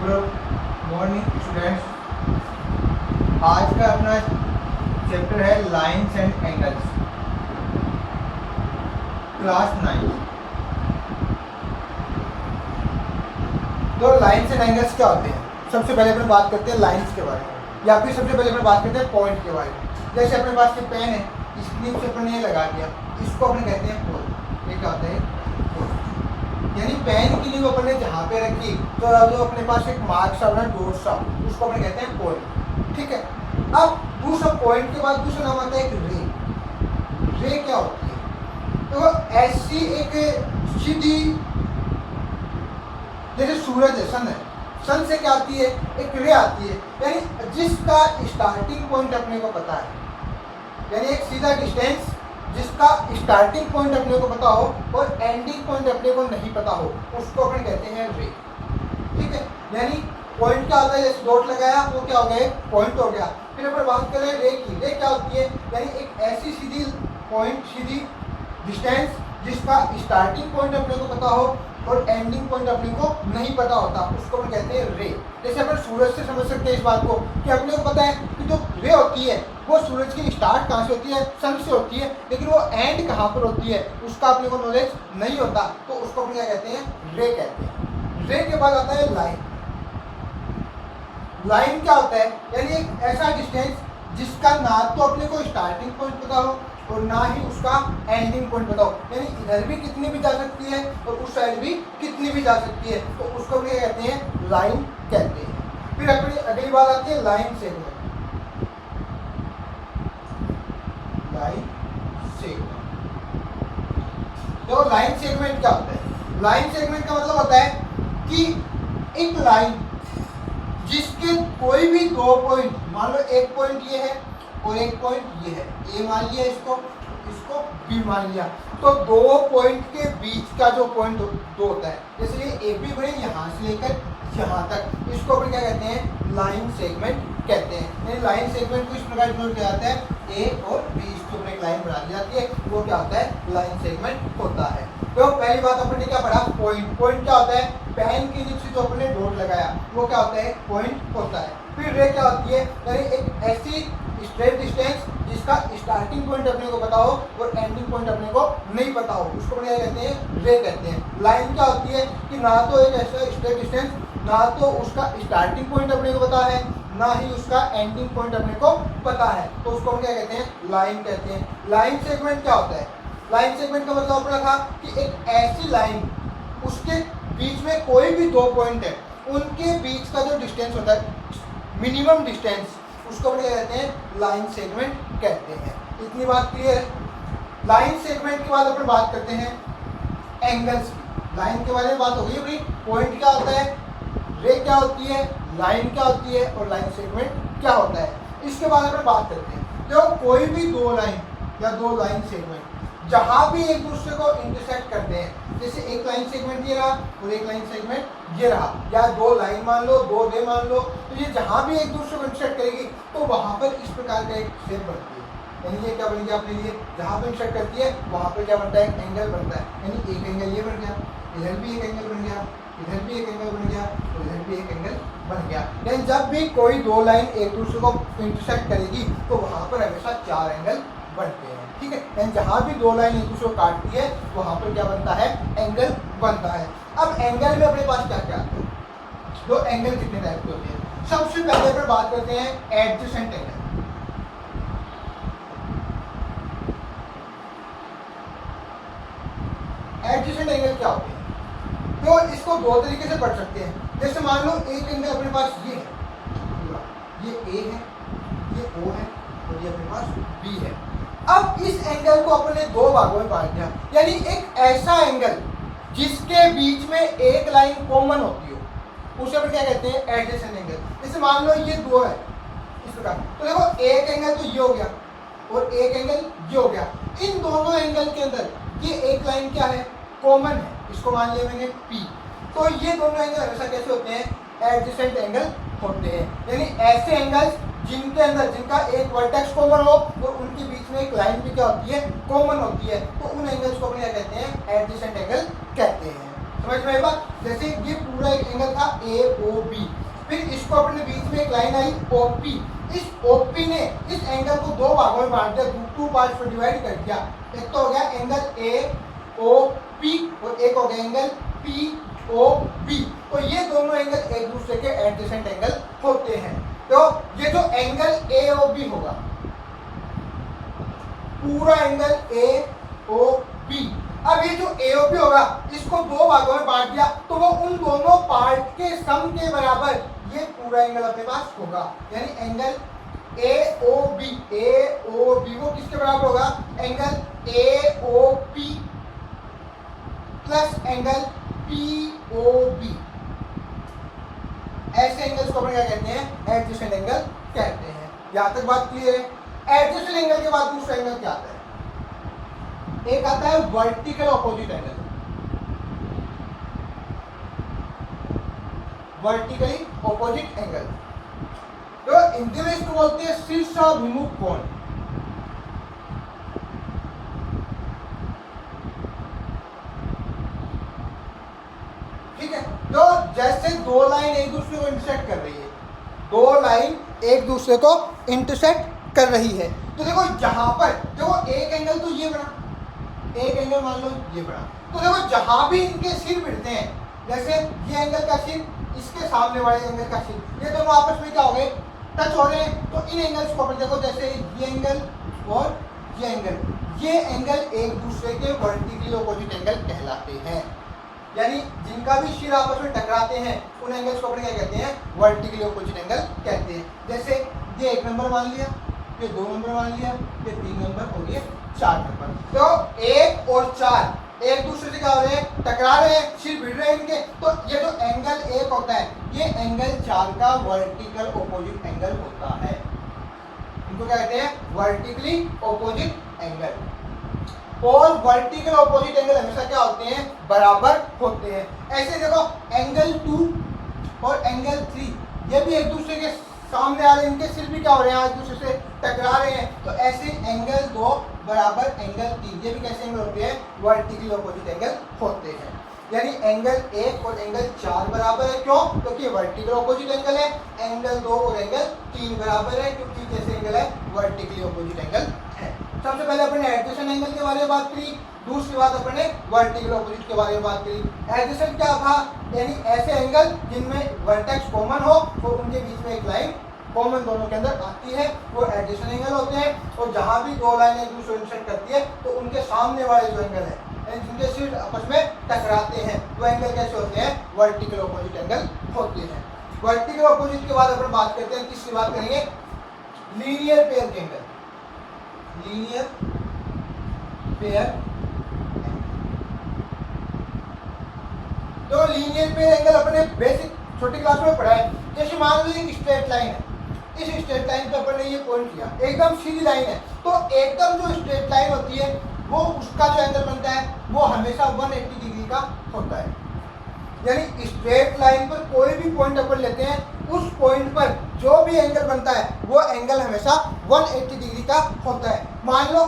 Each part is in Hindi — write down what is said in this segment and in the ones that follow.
Good morning students. आज का अपना चैप्टर है लाइंस एंड एंगल्स, क्लास 9। तो लाइंस एंड एंगल्स क्या होते हैं? सबसे पहले अपन बात करते हैं लाइंस के बारे में, या फिर सबसे पहले अपन बात करते हैं पॉइंट के बारे में। जैसे अपने पास ये पेन है, इस क्लिप से अपन ये लगा दिया, इसको अपन कहते हैं पॉइंट। ये क्या होता है? पॉइंट। यानी पेन की लीव अपन ने जहाँ पे रखी तो जो अपने पास एक मार्क सा बना, डॉट सा, उसको अपन कहते हैं पॉइंट। ठीक है। अब दूसरा पॉइंट के बाद दूसरा नाम आता है एक रे। रे क्या होती है? तो ऐसी एक सीधी, जैसे सूरज है, सन है, सन से क्या आती है? एक रे आती है, यानी जिसका स्टार्टिंग पॉइंट अपने को पता है, यानी एक सीधा डिस्टेंस जिसका स्टार्टिंग पॉइंट अपने को पता हो और एंडिंग पॉइंट अपने को नहीं पता हो, उसको अपन कहते हैं रे। ठीक है। यानी पॉइंट क्या होता है? जैसे डॉट लगाया वो क्या हो गया? पॉइंट हो गया। फिर अपन बात करें रे की। रे क्या होती है? यानी एक ऐसी सीधी पॉइंट, सीधी डिस्टेंस जिसका स्टार्टिंग पॉइंट अपने को पता हो और एंडिंग पॉइंट अपने को नहीं पता होता, उसको अपन कहते हैं रे। जैसे अपन सूरज से समझ सकते हैं इस बात को कि अपने को पता है कि जो रे होती है वो सूरज की स्टार्ट कहाँ से होती है? सन से होती है, लेकिन वो एंड कहाँ पर होती है उसका अपने को नॉलेज नहीं होता, तो उसको अपन क्या कहते हैं? रे कहते हैं। रे के बाद आता है लाइन। लाइन क्या होता है? यानी एक ऐसा डिस्टेंस जिसका ना तो अपने को स्टार्टिंग पॉइंट पता हो और ना ही उसका एंडिंग पॉइंट बताओ, यानी इधर भी कितनी भी जा सकती है और उस साइड भी कितनी भी जा सकती है, तो उसको क्या कहते हैं? लाइन कहते हैं। फिर अपनी अगली बात आती है लाइन सेगमेंट। Line segment. तो लाइन सेगमेंट क्या होता है? लाइन सेगमेंट का मतलब होता है कि एक लाइन जिसके कोई भी दो पॉइंट, मान लो एक पॉइंट ये है और एक पॉइंट ये है, ए मान लिया इसको, इसको बी मान लिया, तो दो पॉइंट के बीच का जो पॉइंट दो होता है, जैसे ये ए बी बने यहाँ से लेकर यहाँ तक, इसको अपन क्या कहते हैं? लाइन सेगमेंट कहते हैं। यानी लाइन सेगमेंट को इस प्रकार डिनोट किया जाता है, ए और बी, इसके ऊपर एक लाइन बना दी जाती है, वो क्या होता है? लाइन सेगमेंट होता है। तो पहली बात अपन ने क्या पढ़ा? पॉइंट। पॉइंट क्या होता है? पेन की नीचे जो अपने डॉट लगाया वो क्या होता है? पॉइंट होता है। फिर रे क्या होती है? यानी एक ऐसी स्ट्रेट डिस्टेंस जिसका स्टार्टिंग पॉइंट अपने को पता हो और एंडिंग पॉइंट अपने को नहीं पता हो, उसको अपन क्या कहते हैं? रे कहते हैं। लाइन क्या होती है कि ना तो एक ऐसा स्ट्रेट डिस्टेंस, ना तो उसका स्टार्टिंग पॉइंट अपने को पता है, ना ही उसका एंडिंग पॉइंट अपने को पता है, तो उसको हम क्या कहते हैं? लाइन कहते हैं। लाइन सेगमेंट क्या होता है? लाइन सेगमेंट का मतलब अपना था कि एक ऐसी लाइन, उसके बीच में कोई भी दो पॉइंट है, उनके बीच का जो डिस्टेंस होता है, मिनिमम डिस्टेंस, उसको हम क्या कहते हैं? लाइन सेगमेंट कहते हैं। इतनी बात क्लियर है। लाइन सेगमेंट के बाद अपन बात करते हैं एंगल्स की। लाइन के बारे में बात हो गई अपनी। पॉइंट क्या होता है, रे क्या होती है, लाइन क्या होती है और लाइन सेगमेंट क्या होता है, इसके बाद अपन बात करते हैं। जो कोई भी दो लाइन या दो लाइन सेगमेंट जहाँ भी एक दूसरे को इंटरसेक्ट करते हैं, जैसे एक लाइन सेगमेंट ये रहा और एक लाइन सेगमेंट ये रहा, या दो लाइन मान लो, दो रे मान लो, तो ये जहाँ भी एक दूसरे को इंटरसेक्ट करेगी तो वहाँ पर इस प्रकार का एक शेप बनती है। यानी ये क्या बन गया अपने लिए? जहाँ पर इंटरसेक्ट करती है वहाँ पर क्या बनता है? एक एंगल बनता है। यानी एक एंगल ये बन गया, इधर भी एक एंगल बन गया, इधर भी एक एंगल बन गया और इधर भी एक एंगल बन गया। यानी जब भी कोई दो लाइन एक दूसरे को इंटरसेक्ट करेगी तो वहाँ पर हमेशा चार एंगल बनते हैं। ठीक है। यानी जहाँ भी दो लाइन एक दूसरे को काटती है वहाँ पर क्या बनता है? एंगल बनता है। अब एंगल में अपने पास क्या क्या आता है? दो एंगल कितने टाइप के होते हैं? सबसे पहले पर बात करते हैं एडजेसेंट एंगल। एडजेसेंट एंगल क्या होते हैं? तो इसको दो तरीके से पढ़ सकते हैं। जैसे मान लो एक एंगल अपने पास ये है, ये ए है, ये ओ है और ये अपने पास बी है। अब इस एंगल को अपने दो भागों में बांट दिया, यानी एक ऐसा एंगल जिसके बीच में एक लाइन कॉमन होती हो, उसे अपन क्या कहते हैं? Adjacent angle. जैसे मान लो ये दो है इस प्रकार, तो देखो एक एंगल तो ये हो गया और एक एंगल ये हो गया। इन दोनों एंगल के अंदर ये एक लाइन क्या है? कॉमन है, इसको मान लिया मैंने P। तो ये दोनों एंगल हमेशा कैसे होते हैं? एडजेसेंट एंगल होते हैं। यानी ऐसे एंगल्स जिनके अंदर जिनका एक वर्टेक्स कॉमन हो और उनके बीच में एक लाइन भी क्या होती है? कॉमन होती है, तो उन एंगल्स को अपन क्या कहते हैं? एडजेसेंट एंगल कहते हैं। समझ में आई बात? जैसे ये पूरा एक एंगल था AOB, फिर इसको अपने बीच में एक लाइन आई OP, इस OP ने इस एंगल को दो भागों में बांट दिया, टू पार्ट्स में डिवाइड कर दिया। एक तो हो गया एंगल AOP और एक हो गया एंगल POB। तो ये दोनों एंगल एक दूसरे के एडजेसेंट एंगल होते हैं। तो ये जो एंगल AOB होगा, पूरा एंगल AOB, अब ये जो AOB होगा इसको दो भागों में बांट दिया, तो वो उन दोनों पार्ट के सम के बराबर ये पूरा एंगल अपने पास होगा। यानी एंगल AOB वो किसके बराबर होगा? Angle AOP plus angle POB। ऐसे एंगल्स को अपन क्या कहते हैं? एडजेसेंट एंगल कहते हैं। यहां तक बात क्लियर है? एडजेसेंट एंगल के बाद दूसरा एंगल क्या आता है? एक आता है vertical opposite angle, vertically opposite angle. तो हिंदी में इसको बोलते हैं शीर्षाभिमुख कोण। ठीक है, तो जैसे दो लाइन एक दूसरे को इंटरसेक्ट कर रही है, दो लाइन एक दूसरे को इंटरसेक्ट कर रही है, तो देखो यहां पर देखो एक एंगल तो ये बना, एक एंगल मान लो ये बना, तो देखो जहां भी इनके सिर भिड़ते हैं, जैसे ये एंगल का सिर इसके सामने वाले एंगल का सिर, ये दोनों आपस में क्या हो गए? टच हो रहे हैं। तो इन एंगल्स को अपन देखो, जैसे ये एंगल और ये एंगल एक दूसरे के वर्टिकली ऑपोजिट एंगल कहलाते हैं। यानी जिनका भी सिर आपस में टकराते हैं उन एंगल्स को अपन क्या कहते हैं? वर्टिकली ऑपोजिट एंगल कहते हैं। जैसे ये 1 नंबर मान लिया, ये 2 नंबर मान लिया, ये 3 नंबर और ये 4 नंबर। तो 1 और 4 एक दूसरे से क्या हो रहे हैं? टकरा रहे हैं, सिर भिड़ रहे हैं इनके। तो ये जो एंगल 1 होता है, ये एंगल 4 का वर्टिकल ऑपोजिट एंगल होता है। इनको क्या कहते हैं? Vertically opposite angle. और वर्टिकल ऑपोजिट एंगल हमेशा क्या होते हैं? बराबर होते हैं। ऐसे देखो एंगल 2 और एंगल 3 ये भी एक दूसरे के सामने आ रहे हैं, इनके सिर भी क्या हो रहे हैं? एक दूसरे से टकरा रहे हैं। तो ऐसे एंगल 2 बराबर एंगल 3 ये भी कैसे एंगल होते हैं? वर्टिकली ऑपोजिट एंगल होते हैं। यानी एंगल 1 और एंगल 4 बराबर है, क्यों? क्योंकि वर्टिकल ऑपोजिट एंगल है। एंगल 2 और एंगल 3 बराबर है, क्योंकि कैसे एंगल है? वर्टिकली ऑपोजिट एंगल है। सबसे पहले अपन ने एडजेसेंट एंगल के बारे में बात करी, दूसरी बात अपन ने वर्टिकल ऑपोजिट के बारे में बात करी। एडजेसेंट क्या था? यानी ऐसे एंगल जिनमें वर्टेक्स कॉमन हो और उनके बीच में एक लाइन कॉमन दोनों के अंदर आती है, वो एडजेसेंट एंगल होते हैं। और जहां भी दो लाइनें एक दूसरे को इंटरसेक्ट करती है, तो उनके सामने वाले जो एंगल है, यानी जिनके सिर आपस में टकराते हैं, वो एंगल कैसे होते हैं? वर्टिकल ऑपोजिट एंगल होते हैं। वर्टिकल ऑपोजिट के बाद अपन बात करते हैं, तीसरी बात करेंगे लीनियर पेयर के एंगल। लीनियर पेयर, तो लीनियर पेयर एंगल अपने बेसिक छोटी क्लास में पढ़ा है। जैसे मान लो एक स्ट्रेट लाइन है, इस स्ट्रेट लाइन पे अपन ने ये पॉइंट किया, एकदम सीधी लाइन है, तो एकदम जो स्ट्रेट लाइन होती है वो उसका जो एंगल बनता है वो हमेशा 180 डिग्री का होता है। यानी स्ट्रेट लाइन पर कोई भी पॉइंट अपन लेते हैं, उस पॉइंट पर जो भी एंगल बनता है वो एंगल हमेशा 180 डिग्री का होता है। मान लो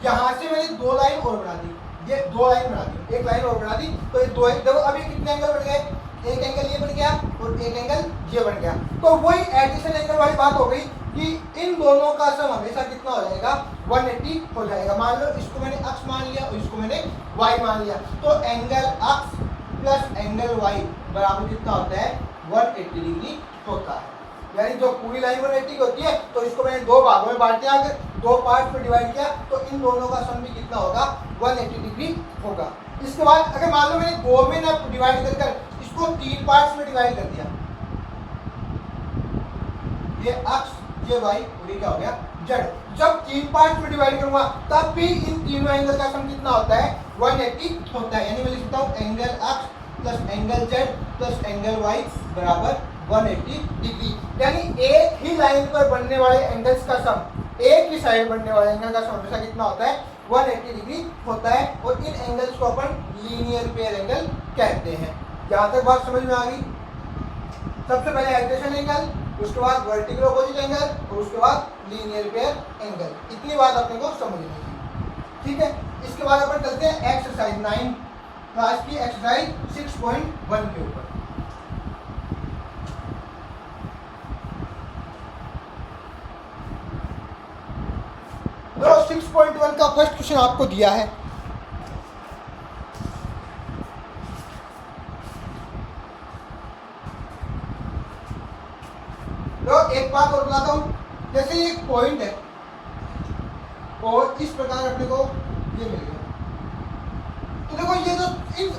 यहाँ से मैंने दो लाइन और बना दी, ये दो लाइन बना दी, एक लाइन और बना दी, तो ये दो, देखो अभी कितने एंगल बन गए? एक एंगल ये बन गया और एक एंगल ये बन गया। तो वही एडजेसेंट एंगल वाली बात हो गई कि इन दोनों का सम हमेशा कितना हो जाएगा? 180 हो जाएगा। मान लो इसको मैंने अक्ष मान लिया और इसको मैंने वाई मान लिया, तो angle x plus angle y बराबर कितना होता है? 180 डिग्री होता है। यानी जो पूरी लाइन 180 की होती है, तो इसको मैंने दो भागों में बांट दिया, अगर दो पार्ट में डिवाइड किया, तो इन दोनों का सम भी कितना होगा? 180 डिग्री होगा। इसके बाद अगर मान लो मैंने दो में ना डिवाइड कर इसको 3 पार्ट्स में डिवाइड कर दिया, ये अक्ष, ये वाई और ये क्या हो गया? जेड। जब 3 पार्ट्स में डिवाइड करूंगा तब भी इन तीनों एंगल का सम कितना होता है? 180 होता है। यानी मैं लिखता हूं angle x plus angle z plus angle y बराबर 180 डिग्री। यानी एक ही लाइन पर बनने वाले एंगल्स का सम, एक ही साइड बनने वाले एंगल का सम हमेशा कितना होता है? 180 डिग्री होता है। और इन एंगल्स को अपन लीनियर पेयर एंगल कहते हैं। यहाँ तक बात समझ में आ गई? सबसे पहले एडजेसेंट एंगल, उसके बाद वर्टिकल ऑपोजिट एंगल और उसके बाद लीनियर पेयर एंगल। इतनी बात अपने को समझनी थी। ठीक है, इसके बाद अपन चलते हैं एक्सरसाइज 9 क्लास की एक्सरसाइज 6.1 के ऊपर। तो 6.1 का फर्स्ट क्वेश्चन आपको दिया है। तो एक बात और बताता हूं, जैसे ये एक पॉइंट है और इस प्रकार अपने को ये मिल गया, तो देखो ये जो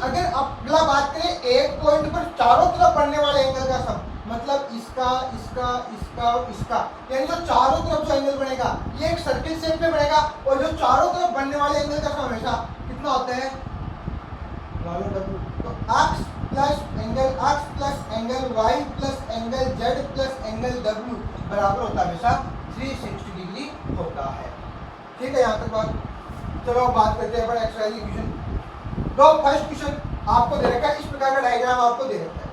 अगर अगला बात करें एक पॉइंट पर चारों तरफ बढ़ने वाले एंगल का सम, मतलब इसका इसका इसका इसका, यानी जो चारों तरफ जो एंगल बनेगा ये एक सर्किल शेप में बनेगा, और जो चारों तरफ बनने वाले एंगल का सम हमेशा कितना होता है, तो x plus angle y plus angle z plus angle w बराबर होता है हमेशा 360 डिग्री होता है। ठीक है, यहाँ तक बात। चलो अब बात करते हैं अपन एक्सरसाइज इक्वेशन। तो फर्स्ट क्वेश्चन आपको दे रखा है, इस प्रकार का डायग्राम आपको दे रखा है,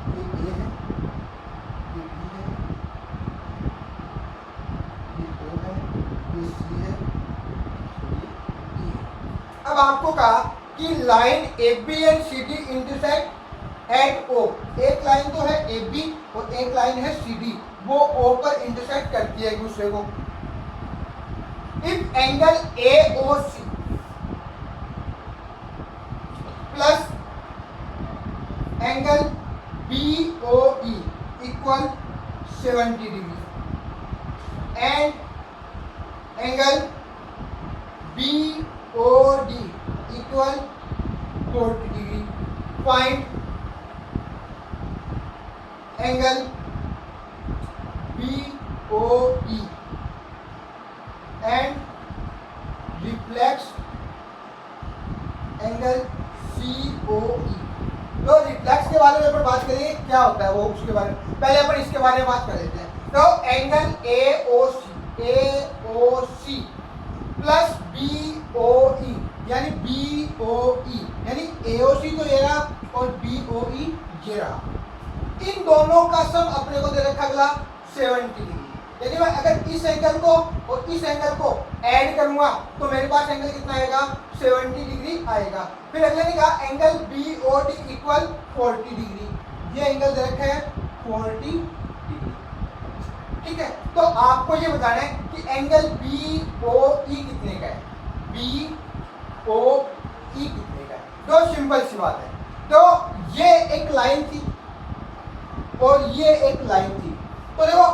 ये है, ये B है, ये O है, ये C है, ये E है। अब आपको कहा कि line AB and CD intersect at O, एक लाइन तो है AB और एक लाइन है CD, वो O पर इंटरसेक्ट करती है एक दूसरे को। If angle AOC plus angle BOE equal 70 degree and angle BOD equal 40 degree, find angle BOE and reflex angle COE। तो रिफ्लेक्स के बारे में अपन बात करेंगे, क्या होता है वो उसके बारे में, पहले अपन इसके बारे में बात कर लेते हैं। तो एंगल AOC प्लस BOE यानी BOE यानी AOC तो ये रहा और BOE ये रहा, इन दोनों का सम अपने को दे रखा अगला 70 डिग्री। यानी मैं अगर इस एंगल को और इस एंगल को ऐड करूंगा तो मेरे पास एंगल कितना आएगा, 70 डिग्री आएगा। फिर अगले ने कहा एंगल BOD इक्वल 40 डिग्री, ये एंगल दे रखा है 40 डिग्री। ठीक है, तो आपको ये बताना है कि एंगल BOE कितने का है, BOE कितने का है। तो सिंपल सी बात है, तो ये एक लाइन थी और ये एक लाइन थी, तो देखो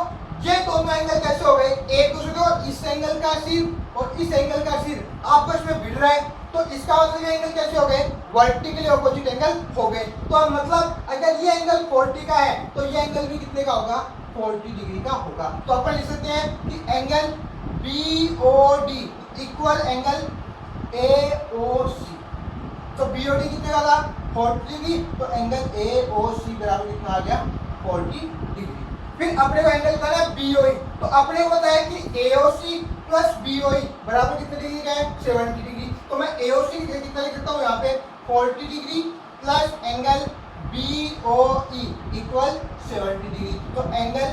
ये दोनों एंगल कैसे हो गए, एक दूसरे को, इस एंगल का सिर और इस एंगल का सिर आपस में भिड़ रहा है, तो इसका मतलब ये एंगल कैसे हो गए, वर्टिकली ऑपोजिट एंगल हो गए। तो मतलब अगर ये एंगल 40 का है तो ये एंगल भी कितने का होगा, 40 डिग्री का होगा। तो अपन लिख सकते हैं कि angle BOD equal angle AOC, तो BOD कितने का था, 40 डिग्री, तो एंगल AOC बराबर कितना आ गया, 40 डिग्री। फिर अपने को एंगल बताना है BOE, तो अपने को बताया कि AOC प्लस BOE बराबर कितने डिग्री का है, 70 डिग्री। तो मैं AOC कितना लिख सकता हूँ यहाँ पे, 40 degree plus angle BOE equal 70 degree. तो एंगल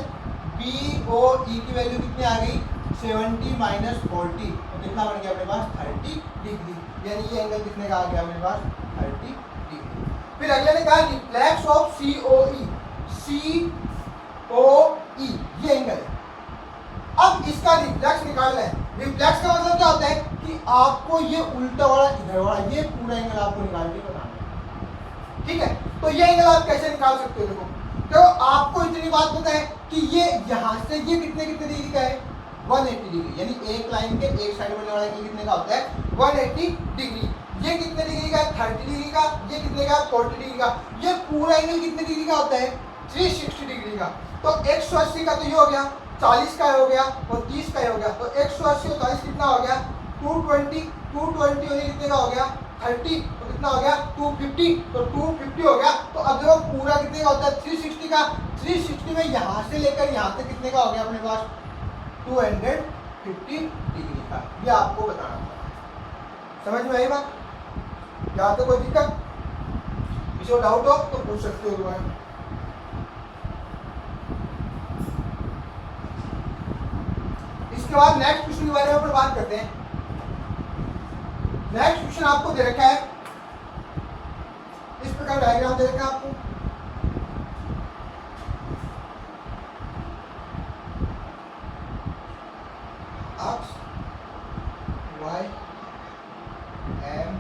BOE की वैल्यू कितनी आ गई, 70 माइनस 40, तो कितना बन गया अपने पास, 30 डिग्री। यानी ये एंगल कितने का आ गया अपने पास, 30 डिग्री। फिर अगले ने कहा रिफ्लेक्स ऑफ COE, COE ये एंगल है। अब इसका रिफ्लेक्स निकालना है। रिफ्लेक्स का मतलब क्या होता है कि आपको ये उल्टा वाला इधर वाला ये पूरा एंगल आपको निकाल के बताना है। ठीक है, तो ये एंगल आप कैसे निकाल सकते हो, देखो तो आपको इतनी बात पता है कि ये यहाँ से ये कितने कितने डिग्री का है, 180 डिग्री, यानी एक लाइन के एक साइड बनने वाला एंगल कितने का होता है, 180 डिग्री। ये कितने डिग्री का है, 30 डिग्री का। ये कितने का, 40 डिग्री का। ये पूरा एंगल कितने डिग्री का होता है, 360 डिग्री का। तो 180 का तो ये हो गया, 40 का हो गया और 30 का हो गया। तो 180 और 40 कितना हो गया, 220 और ये कितने का हो गया, 30, तो कितना हो गया, 250, तो 250 हो गया। तो अब देखो पूरा कितने का होता है, 360 का। 360 में यहाँ से लेकर यहाँ तक कितने का हो गया अपने पास, 250 डिग्री का। ये आपको बताना था, समझ में आई बात, यहाँ तो कोई दिक्कत, किसी को डाउट हो तो पूछ सकते हो दोबारा। इसके बाद नेक्स्ट क्वेश्चन के बारे में अपन बात करते हैं। नेक्स्ट क्वेश्चन आपको दे रखा है, इस प्रकार डायग्राम दे रखा है आपको। एक्स वाई एम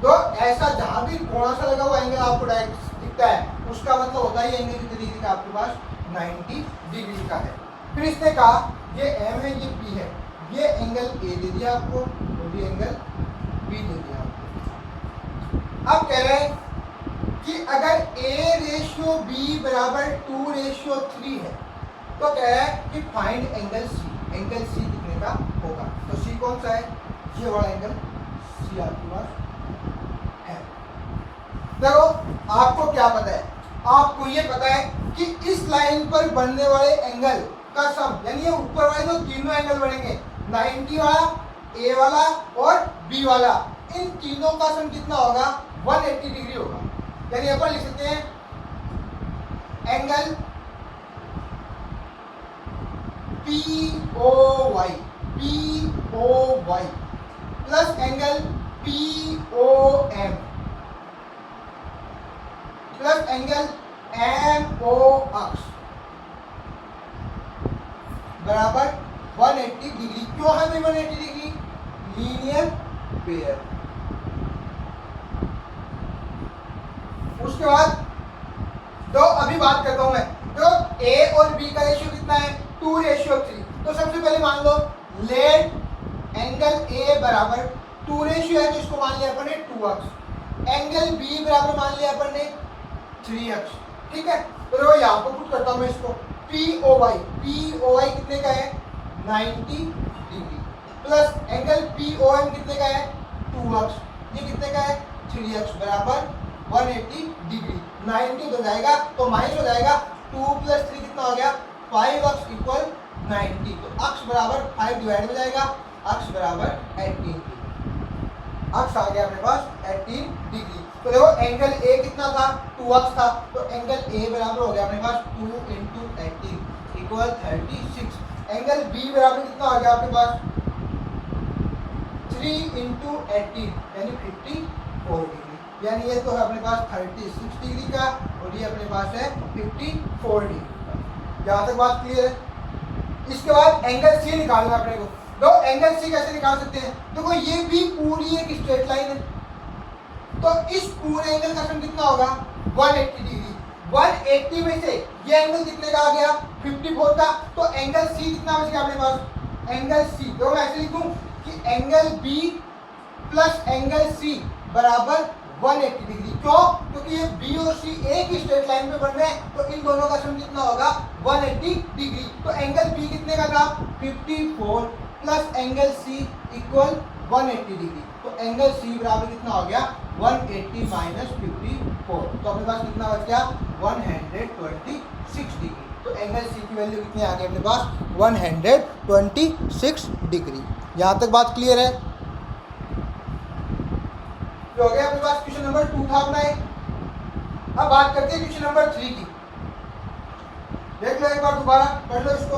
तो ऐसा जहां भी कोना सा लगा हुआ एंगल आपको डायरेक्ट दिखता है, उसका मतलब होता है ये एंगल कितने डिग्री का आपके पास 90 डिग्री का है। फिर इसने कहा ये एम है ये पी है, ये एंगल ए दे दिया आपको और ये एंगल बी दे दिया आपको। अब कह रहे हैं कि अगर ए रेशियो बी बराबर 2:3 है तो कह रहा है कि find angle C. Angle C कितने का होगा? तो सी कौन सा है? ये वाला एंगल सी आपके पास है। देखो आपको क्या पता है, आपको ये पता है कि इस लाइन पर बनने वाले एंगल का सम, यानी ये ऊपर वाले जो तीनों एंगल बनेंगे 90 वाला, ए वाला और बी वाला, इन तीनों का सम कितना होगा? 180 डिग्री होगा। यानी अपन लिख सकते हैं angle POY plus angle POM plus angle MOX बराबर 180 डिग्री। क्यों है 180 डिग्री? Linear pair. उसके बाद तो अभी बात करता हूं मैं, तो ए और बी का रेशियो कितना है? 2:3। तो सबसे पहले मान लो लेट एंगल ए बराबर 2 है तो इसको मान लिया अपन ने 2x, एंगल बी बराबर मान लिया अपन ने 3x। ठीक है, तो यहाँ पर पुट करता हूं मैं इसको POY कितने का है? 90 डिग्री प्लस एंगल POM कितने का है? 2x, ये कितने का है? 3x बराबर 180 डिग्री। 90 हो जाएगा तो माइनस हो जाएगा, 2 + 3 कितना हो गया? 5x = 90। तो x बराबर 5 डिवाइड हो जाएगा, x बराबर 18 डिग्री। x आ गया अपने पास 18 डिग्री। तो देखो एंगल ए कितना था? 2x था, तो एंगल ए बराबर हो गया अपने पास 2 × 18 = 36। एंगल बी बराबर कितना हो गया आपके पास? 3 × 18 यानी 54 डिग्री। यानी ये तो है अपने पास 36 डिग्री का और ये अपने पास है 54 डिग्री का। यहाँ तक बात क्लियर है? इसके बाद एंगल सी निकालना अपने को। तो एंगल सी कैसे निकाल सकते हैं? देखो ये भी पूरी एक स्ट्रेट लाइन है, तो इस पूरे एंगल का सम कितना होगा? 180 डिग्री। 180 में से ये एंगल कितने का आ गया? 54 का। तो एंगल सी कितना बच गया अपने पास? एंगल सी तो मैं ऐसे लिखूं कि angle B plus angle C बराबर 180 डिग्री। क्यों? क्योंकि ये बी और सी एक ही स्ट्रेट लाइन पे बन रहे हैं, तो इन दोनों का सम कितना होगा? 180 डिग्री। तो एंगल बी कितने का था? 54 प्लस एंगल सी इक्वल 180 डिग्री। तो एंगल सी बराबर कितना हो गया? 180 माइनस 54। तो अपने पास कितना बच गया? 126 डिग्री। तो एंगल सी की वैल्यू कितनी आ गई अपने पास? 126 डिग्री। यहाँ तक बात क्लियर है? हो गया अपने पास क्वेश्चन नंबर 2 था अपना एक। अब बात करते हैं क्वेश्चन नंबर 3 की। देख लो एक बार दोबारा, पढ़ लो इसको।